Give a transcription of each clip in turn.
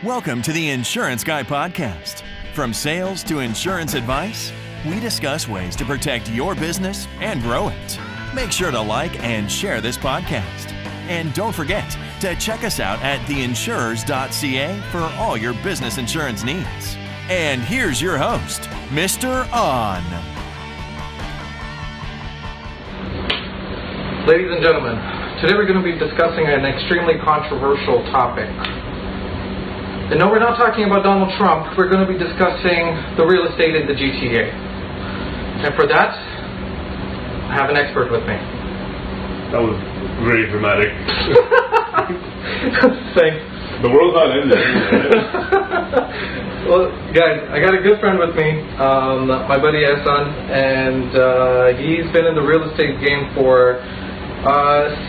Welcome to the Insurance Guy Podcast. From sales to insurance advice, we discuss ways to protect your business and grow it. Make sure to like and share this podcast. And don't forget to check us out at TheInsurers.ca for all your business insurance needs. And here's your host, Mr. Aun. Ladies and gentlemen, today we're going to be discussing an extremely controversial topic. And no, we're not talking about Donald Trump. We're going to be discussing the real estate in the GTA. And for that, I have an expert with me. That was very dramatic. Thanks. The world's not ending. Well, guys, I got a good friend with me, my buddy Ahsan, and he's been in the real estate game for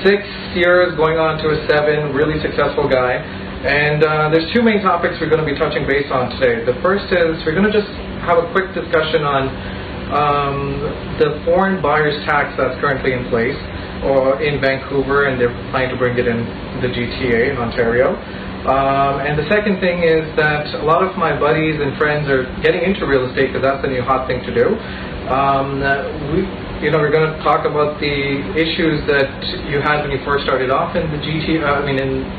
6 years, going on to a 7, really successful guy. And there's two main topics we're going to be touching base on today. The first is we're going to just have a quick discussion on the foreign buyer's tax that's currently in place or in Vancouver, and they're planning to bring it in the GTA in Ontario. And the second thing is that a lot of my buddies and friends are getting into real estate because that's the new hot thing to do. We're going to talk about the issues that you had when you first started off in the in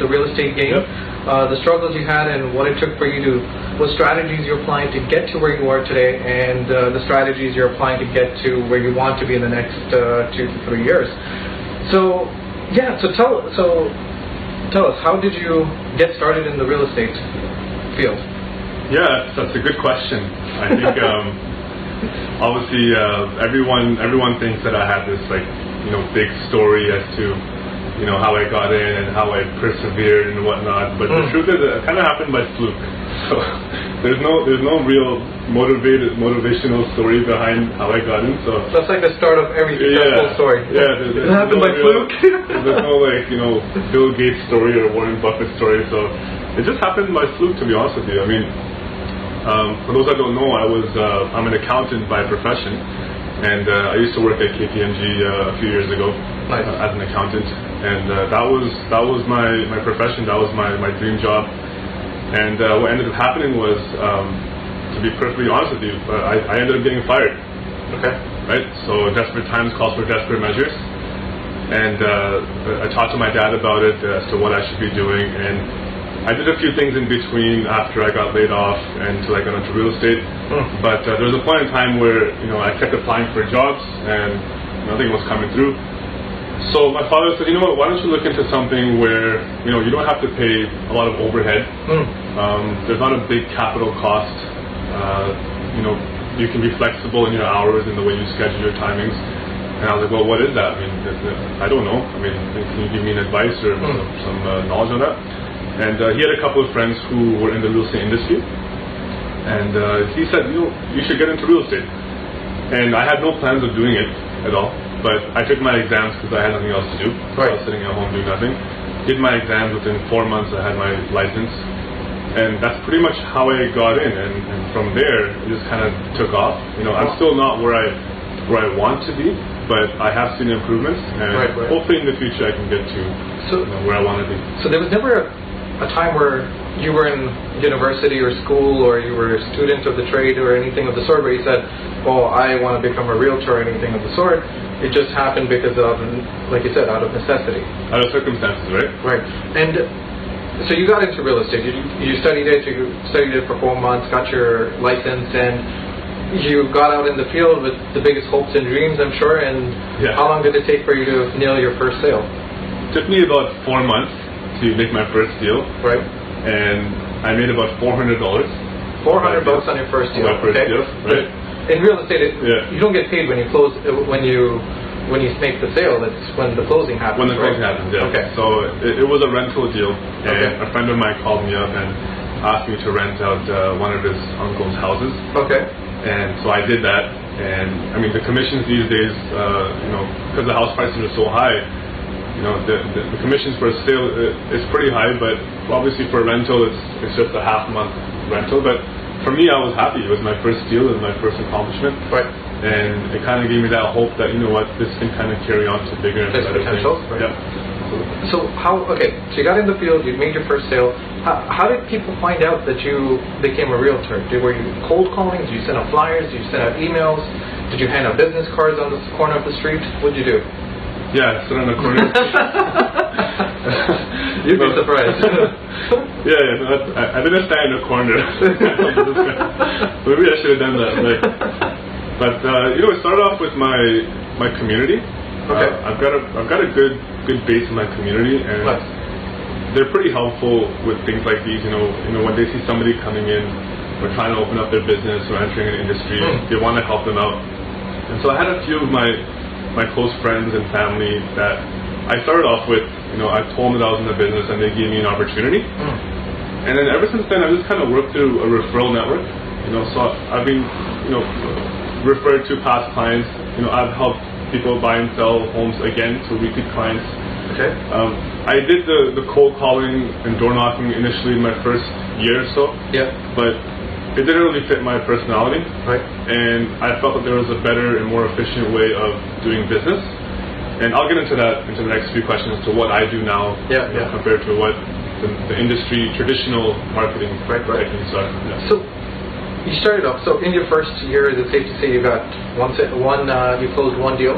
the real estate game, the struggles you had, and what it took for you to, what strategies you're applying to get to where you are today, and the strategies you're applying to get to where you want to be in the next 2 to 3 years. So tell us, how did you get started in the real estate field? Yeah, that's a good question. I think obviously everyone thinks that I have this big story as to how I got in and how I persevered and whatnot. But the truth is, it kind of happened by fluke. So there's no real motivational story behind how I got in. So that's like the start of every successful story. Yeah, it happened by fluke. There's no Bill Gates story or Warren Buffett story. So it just happened by fluke, to be honest with you. I mean, for those that don't know, I'm an accountant by profession, and I used to work at KPMG a few years ago. Nice. As an accountant, and that was my profession. That was my dream job. And what ended up happening was, to be perfectly honest with you, I ended up getting fired. Okay. Right. So desperate times calls for desperate measures, and I talked to my dad about it as to what I should be doing, and I did a few things in between after I got laid off until I got into real estate. But there was a point in time where I kept applying for jobs and nothing was coming through. So my father said, why don't you look into something where you don't have to pay a lot of overhead. There's not a big capital cost. You can be flexible in your hours and the way you schedule your timings. And I was like, well, what is that? I mean, I don't know. I mean, can you give me an advice or some knowledge on that? And he had a couple of friends who were in the real estate industry, and he said, you should get into real estate. And I had no plans of doing it at all, but I took my exams because I had nothing else to do. Right. I was sitting at home doing nothing. Did my exams. Within 4 months I had my license, and that's pretty much how I got in. And from there it just kind of took off. I'm still not where I want to be, but I have seen improvements, and hopefully in the future I can get to where I want to be. So there was never a time where you were in university or school, or you were a student of the trade or anything of the sort, where you said, oh, I want to become a realtor or anything of the sort. It just happened because of, like you said, out of necessity. Out of circumstances, right? Right. And so you got into real estate. You studied it. You studied it for 4 months, got your license, and you got out in the field with the biggest hopes and dreams, I'm sure. And how long did it take for you to nail your first sale? It took me about 4 months to make my first deal. Right. And I made about $400. $400 on your first deal. My first deal, right. In real estate, you don't get paid when you close, when you make the sale. It's when the closing happens. When the closing happens, yeah. Okay. So it was a rental deal, and a friend of mine called me up and asked me to rent out one of his uncle's houses. Okay. And so I did that, and I mean the commissions these days, because the house prices are so high, the commissions for a sale is pretty high, but obviously for a rental it's just a half-month rental. But for me, I was happy. It was my first deal, it was my first accomplishment. Right. And it kind of gave me that hope that, this can kind of carry on to bigger and better potential. things. Right. Yeah. So so you got in the field, you made your first sale. How did people find out that you became a realtor? Were you cold calling? Did you send out flyers? Did you send out emails? Did you hand out business cards on the corner of the street? What did you do? Yeah, sit on the corner. You'd be surprised. I didn't stand in a corner. Maybe I should have done that. But it started off with my community. Okay. I've got a good base in my community, and they're pretty helpful with things like these. When they see somebody coming in or trying to open up their business or entering an industry, they want to help them out. And so I had a few of my close friends and family that I started off with. I told them that I was in the business, and they gave me an opportunity. And then ever since then, I've just kind of worked through a referral network. So I've been referred to past clients. I've helped people buy and sell homes again to repeat clients. Okay. I did the cold calling and door knocking initially in my first year or so. Yeah. But it didn't really fit my personality. Right. And I felt that there was a better and more efficient way of doing business. And I'll get into that into the next few questions as to what I do now compared to what the industry traditional marketing techniques are. Yeah. So you started off. So in your first year, is it safe to say you got you closed one deal?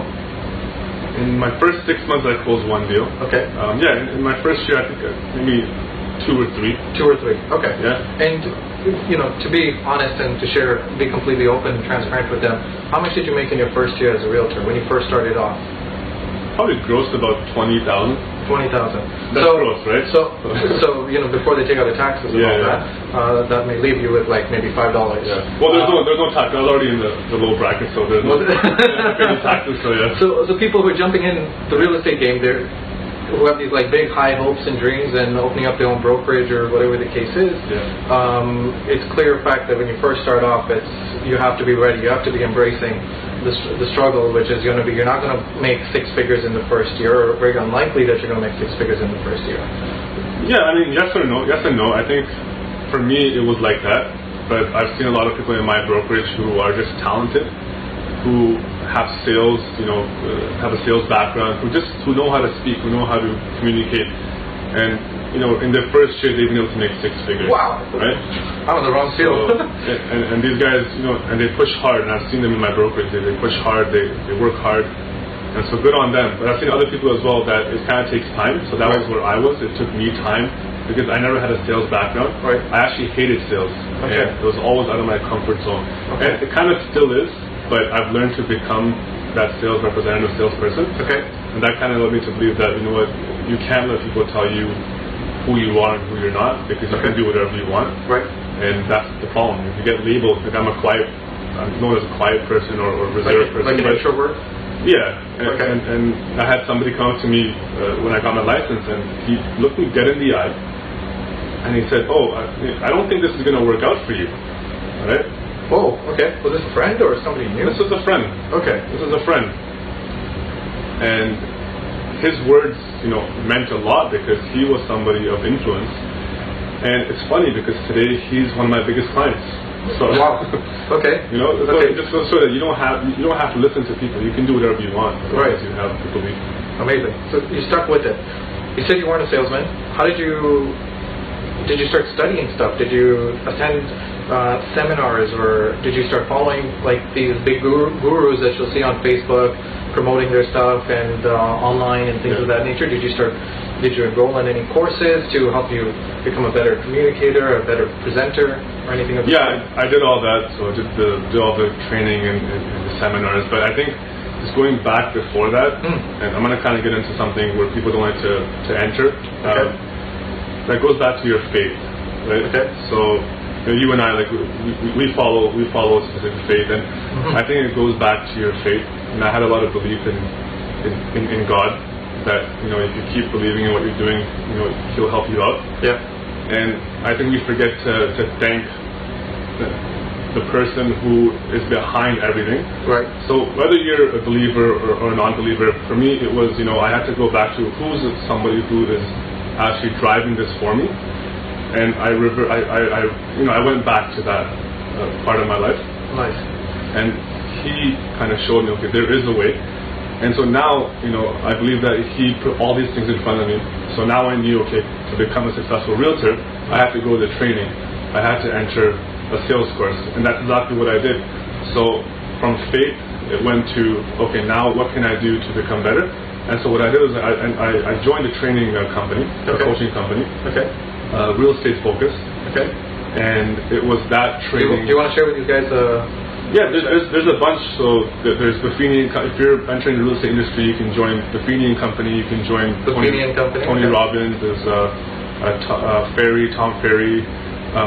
In my first 6 months, I closed one deal. Okay. In my first year, I think maybe 2 or 3. 2 or 3. Okay. Yeah. And to be honest and to be completely open and transparent with them, how much did you make in your first year as a realtor when you first started off? Probably grossed about $20,000. 20,000. That's gross, right? So before they take out the taxes and all that, that may leave you with like maybe $5. Yeah. Well, there's no tax. I was already in the low bracket, so there's no taxes. So yeah. So people who are jumping in the real estate game, who have these like big high hopes and dreams and opening up their own brokerage or whatever the case is, it's clear fact that when you first start off, you have to be ready. You have to be embracing the struggle, which is going to be you're not going to make 6 figures in the first year, or very unlikely that you're going to make 6 figures in the first year. Yeah, I mean, yes or no. Yes and no. I think for me it was like that, but I've seen a lot of people in my brokerage who are just talented, who have sales, have a sales background, who know how to speak, who know how to communicate, and in their first year they've been able to make 6 figures. Wow! Right? I'm in the wrong field. So, and these guys, and they push hard, and I've seen them in my brokerage. They push hard, they work hard, and so good on them. But I've seen other people as well that it kind of takes time. So that was where I was. It took me time because I never had a sales background. Right. I actually hated sales. Okay. And it was always out of my comfort zone. Okay. And it kind of still is. But I've learned to become that sales representative, salesperson. Okay. And that kind of led me to believe that, you can't let people tell you who you are and who you're not, because you can do whatever you want. Right. And that's the problem. If you get labeled, like I'm known as a quiet person or reserved person. Like an introvert? Yeah. And I had somebody come up to me when I got my license, and he looked me dead in the eye, and he said, I don't think this is going to work out for you. All right? Oh, okay. Was this a friend or somebody new? This was a friend. Okay. This was a friend. And his words, meant a lot because he was somebody of influence. And it's funny because today he's one of my biggest clients. So, wow. Okay. So it just goes so that you don't have to listen to people. You can do whatever you want. Right. You have to believe. Amazing. So you stuck with it. You said you weren't a salesman. How did you start studying stuff? Did you attend seminars, or did you start following like these big gurus that you'll see on Facebook promoting their stuff and online and things of that nature? Did you enroll in any courses to help you become a better communicator, a better presenter, or anything of that? Yeah, I did all that. So I did all the training and the seminars. But I think just going back before that, and I'm going to kind of get into something where people don't like to enter. That goes back to your faith, right? Okay. So you and I, like we follow a specific faith, and I think it goes back to your faith. And I had a lot of belief in God, that if you keep believing in what you're doing, He'll help you out. Yeah. And I think we forget to thank the person who is behind everything. Right. So whether you're a believer or a non-believer, for me it was I had to go back to who's somebody who is actually driving this for me, and I went back to that part of my life. Nice. And he kind of showed me, okay, there is a way. And so now, I believe that he put all these things in front of me. So now I knew, okay, to become a successful realtor, I had to go to the training. I had to enter a sales course, and that's exactly what I did. So from faith, it went to, okay, now what can I do to become better? And so what I did was I joined a training company, a coaching company, real estate focused. Okay. And it was that training. Do you want to share with you guys? Yeah, there's a bunch. So there's Buffini. If you're entering the real estate industry, you can join Buffini and Company. You can join Tony Robbins. There's Tom Ferry,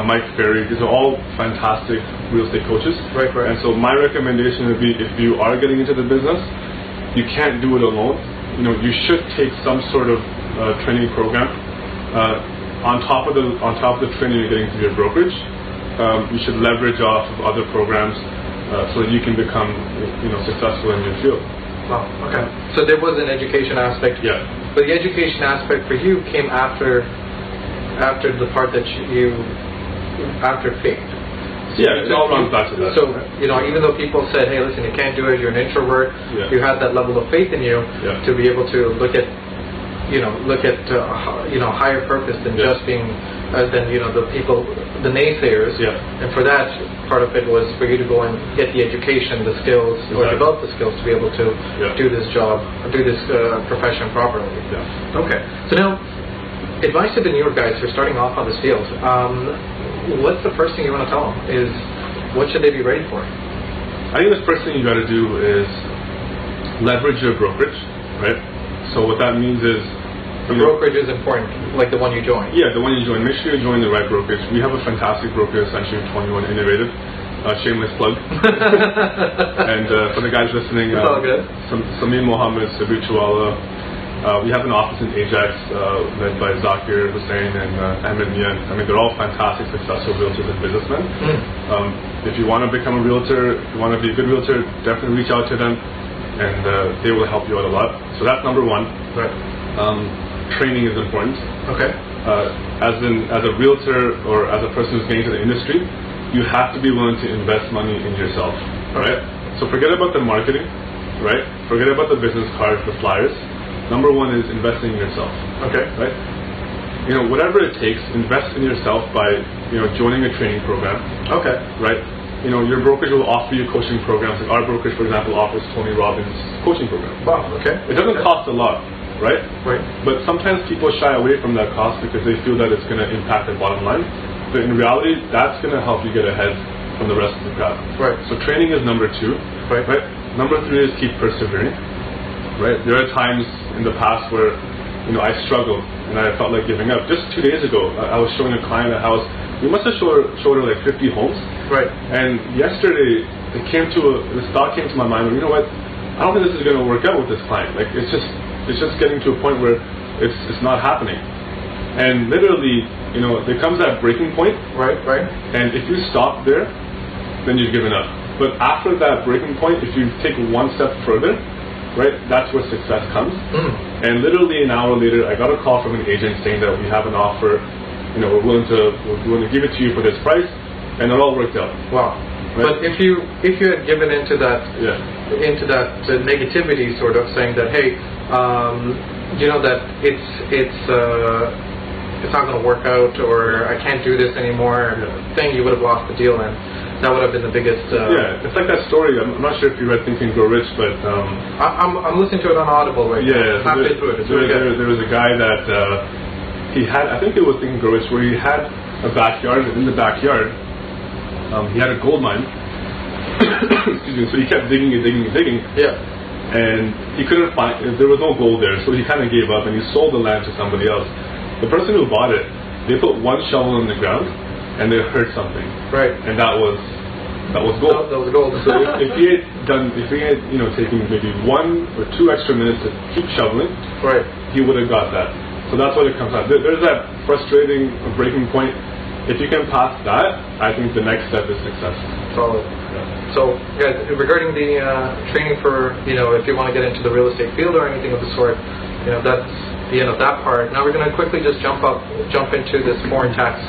Mike Ferry. These are all fantastic real estate coaches. Right. And so my recommendation would be, if you are getting into the business, you can't do it alone. You should take some sort of training program. On top of the training you're getting through your brokerage, you should leverage off of other programs so that you can become successful in your field. Wow. Okay. So there was an education aspect. Yeah. But the education aspect for you came after the part that after faith. So yeah, it all runs back to that. So even though people said, "Hey, listen, you can't do it. You're an introvert." Yeah. You had that level of faith in you to be able to look at higher purpose than just being the naysayers. Yeah. And for that, part of it was for you to go and get the education, the skills, or develop the skills to be able to do this job, do this profession properly. Yeah. Okay. So now, advice to the newer guys who are starting off on this field. What's the first thing you want to tell them? Is what should they be ready for? I think the first thing you got to do is leverage your brokerage, right? So what that means is, the brokerage is important, like the one you join. Yeah, the one you join. Make sure you join the right brokerage. We have a fantastic brokerage, Century 21 Innovative. Shameless plug. And for the guys listening, it's all good. Samir Mohammed, Sabir Chawala. We have an office in Ajax led by Zakir Hussain and Ahmed Mian. I mean, they're all fantastic, successful realtors and businessmen. If you want to become a realtor, if you want to be a good realtor, definitely reach out to them, and they will help you out a lot. So that's number one. Right. Training is important. Okay. As a realtor or as a person who's getting into the industry, you have to be willing to invest money in yourself. Right. So forget about the marketing. Right. Forget about the business cards, the flyers. Number one is investing in yourself. Okay. Right. Whatever it takes, invest in yourself by joining a training program. Okay. Right. Your brokerage will offer you coaching programs. Like our brokerage, for example, offers Tony Robbins coaching program. Wow. Okay. It doesn't cost a lot. Right? Right. But sometimes people shy away from that cost because they feel that it's going to impact their bottom line. But in reality, that's going to help you get ahead from the rest of the crowd. Right. So training is number two. Right. Number three is keep persevering. Right. There are times in the past where I struggled and I felt like giving up. Just 2 days ago, I was showing a client a house. We must have showed her like 50 homes. Right. And yesterday, this thought came to my mind. You know what? I don't think this is going to work out with this client. Like it's just getting to a point where it's not happening. And literally, there comes that breaking point. Right. And if you stop there, then you've given up. But after that breaking point, if you take one step further, right, that's where success comes. And literally an hour later, I got a call from an agent saying that we have an offer. We're willing to give it to you for this price, and it all worked out. Wow. Right? But if you had given into that negativity, sort of saying that, hey, that it's not going to work out, or I can't do this anymore, thing, you would have lost the deal, and that would have been the biggest. It's like that story. I'm not sure if you read Think and Grow Rich, but I'm listening to it on Audible right now. Yeah, so there was a guy that he had. I think it was Think and Grow Rich, where he had a backyard, and in the backyard, he had a gold mine. Excuse me. So he kept digging. Yeah. And he couldn't find. There was no gold there, so he kind of gave up, and he sold the land to somebody else. The person who bought it, they put one shovel in the ground, and they heard something. Right. And that was gold. That was gold. So if he had taken maybe 1 or 2 extra minutes to keep shoveling, right, he would have got that. So that's what it comes out. There's that frustrating breaking point. If you can pass that, I think the next step is success. Solid. Yeah. So, guys, regarding the training for, if you want to get into the real estate field or anything of the sort, that's the end of that part. Now we're going to quickly just jump into this foreign tax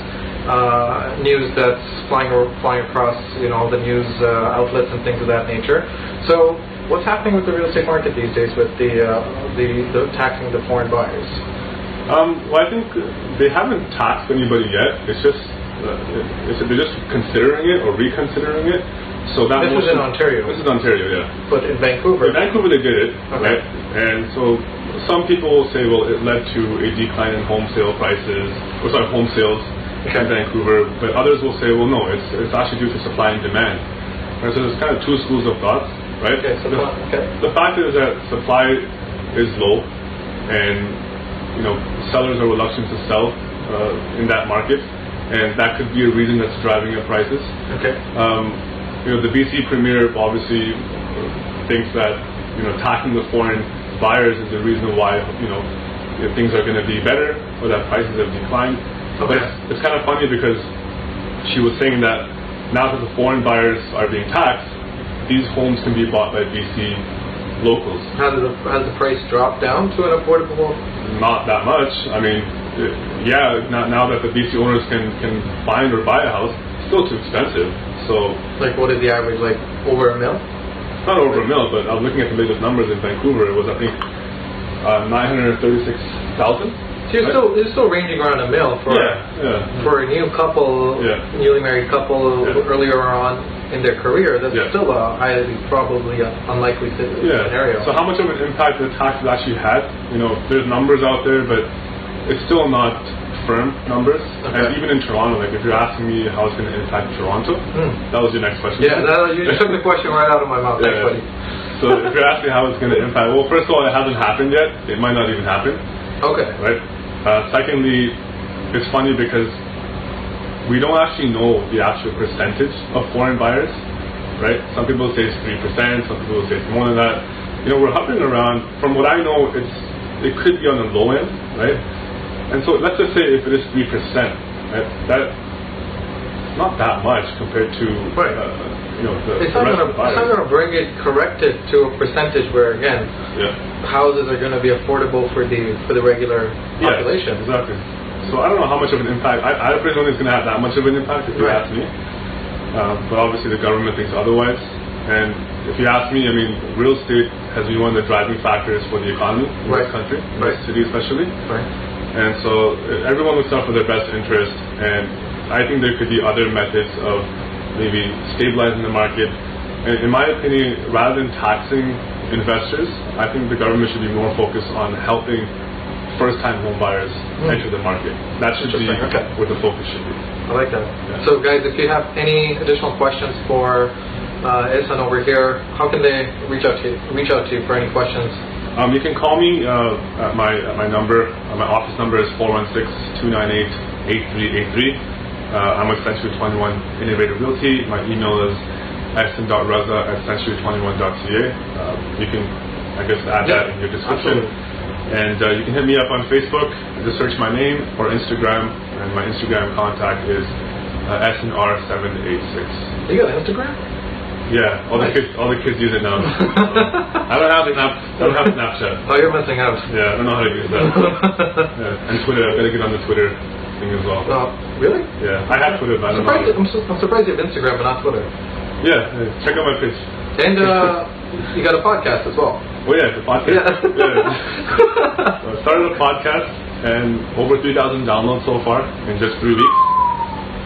news that's flying across, all the news outlets and things of that nature. So, what's happening with the real estate market these days with the taxing the foreign buyers? Well, I think they haven't taxed anybody yet. It's just they're just considering it or reconsidering it. So that this is in Ontario. This is Ontario, yeah. But in Vancouver? In Vancouver they did it, okay. Right? And so some people will say, well, it led to a decline in home sales in Vancouver. But others will say, well, no, it's actually due to supply and demand. And so there's kind of two schools of thoughts, right? Okay, the fact is that supply is low, and sellers are reluctant to sell in that market, and that could be a reason that's driving up prices. Okay. The BC Premier obviously thinks that taxing the foreign buyers is the reason why things are going to be better or that prices have declined. Okay. But it's kind of funny because she was saying that now that the foreign buyers are being taxed, these homes can be bought by BC locals. Has the price dropped down to an affordable? Not that much. I mean, yeah. Now that the BC owners can find or buy a house, it's still too expensive. So, like, what is the average? Like over $1 million? Not over $1 million, but I was looking at the latest numbers in Vancouver. It was, I think, $936,000. So you're still ranging around $1 million for a new couple, newly married couple earlier on in their career. That's still a highly probably unlikely scenario. So how much of an impact the tax has actually had? There's numbers out there, but it's still not firm numbers. Okay. And even in Toronto, like if you're asking me how it's going to impact Toronto, that was your next question. Yeah, you took the question right out of my mouth. Thanks, buddy. So if you're asking how it's going to impact, well, first of all, it hasn't happened yet. It might not even happen. Okay. Right. Secondly, it's funny because we don't actually know the actual percentage of foreign buyers, right? Some people say it's 3%, some people say it's more than that. We're hovering around. From what I know, it could be on the low end, right? And so let's just say if it is 3%, right? That's not that much compared to it's not going to bring it corrected to a percentage where again houses are going to be affordable for the regular population. Exactly. So I don't know how much of an impact. I don't think it's going to have that much of an impact if you ask me. But obviously the government thinks otherwise. And if you ask me, I mean, real estate has been one of the driving factors for the economy in this country, in this city especially. Right. And so everyone looks out for their best interest. And I think there could be other methods of maybe stabilizing the market. And in my opinion, rather than taxing investors, I think the government should be more focused on helping first-time home buyers enter the market. That should be where the focus should be. I like that. Yeah. So guys, if you have any additional questions for Ahsan over here, how can they reach out to you for any questions? You can call me at my number. My office number is 416-298-8383. I'm with Century 21 Innovative Realty. My email is ahsan.raza@century21.ca. You can, I guess, add that in your description. Absolutely. And you can hit me up on Facebook. Just search my name, or Instagram, and my Instagram contact is SNR786. You got Instagram? Yeah, all the kids use it now. I don't have Snapchat. Oh, you're missing out. Yeah, I don't know how to use that. And Twitter, I've got to get on the Twitter thing as well. Really? Yeah, I have Twitter, but I'm surprised you have Instagram but not Twitter. Yeah, check out my page. And you got a podcast as well. Oh yeah, the podcast. Yeah. So I started a podcast and over 3,000 downloads so far in just 3 weeks.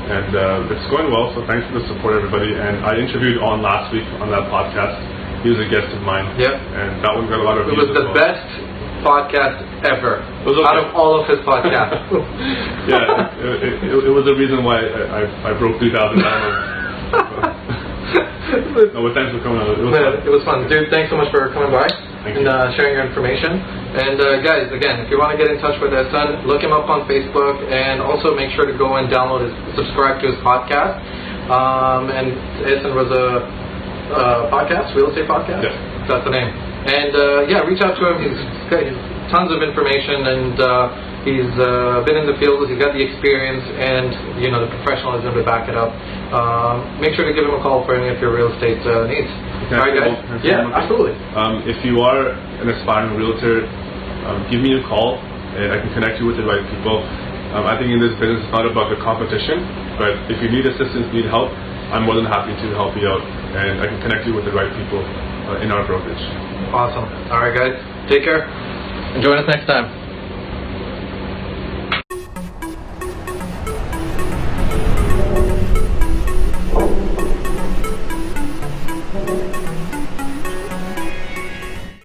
And it's going well, so thanks for the support, everybody. And I interviewed Aun last week on that podcast. He was a guest of mine. Yep. And that one got a lot of views. It was the best podcast ever out of all of his podcasts. Yeah, it was the reason why I broke 3,000 downloads. No, but thanks for coming on. It was fun. Dude, thanks so much for coming by and sharing your information. And guys, again, if you want to get in touch with Ahsan, look him up on Facebook, and also make sure to go and subscribe to his podcast. And Ahsan Raza podcast, real estate podcast. Yes. That's the name. And reach out to him. He's got tons of information, and he's been in the field. He's got the experience and the professionalism to back it up. Make sure to give him a call for any of your real estate needs. All right, guys. Yeah, absolutely. If you are an aspiring realtor, give me a call, and I can connect you with the right people. I think in this business it's not about the competition, but if you need assistance, need help, I'm more than happy to help you out, and I can connect you with the right people in our brokerage. Awesome. All right, guys. Take care. And join us next time.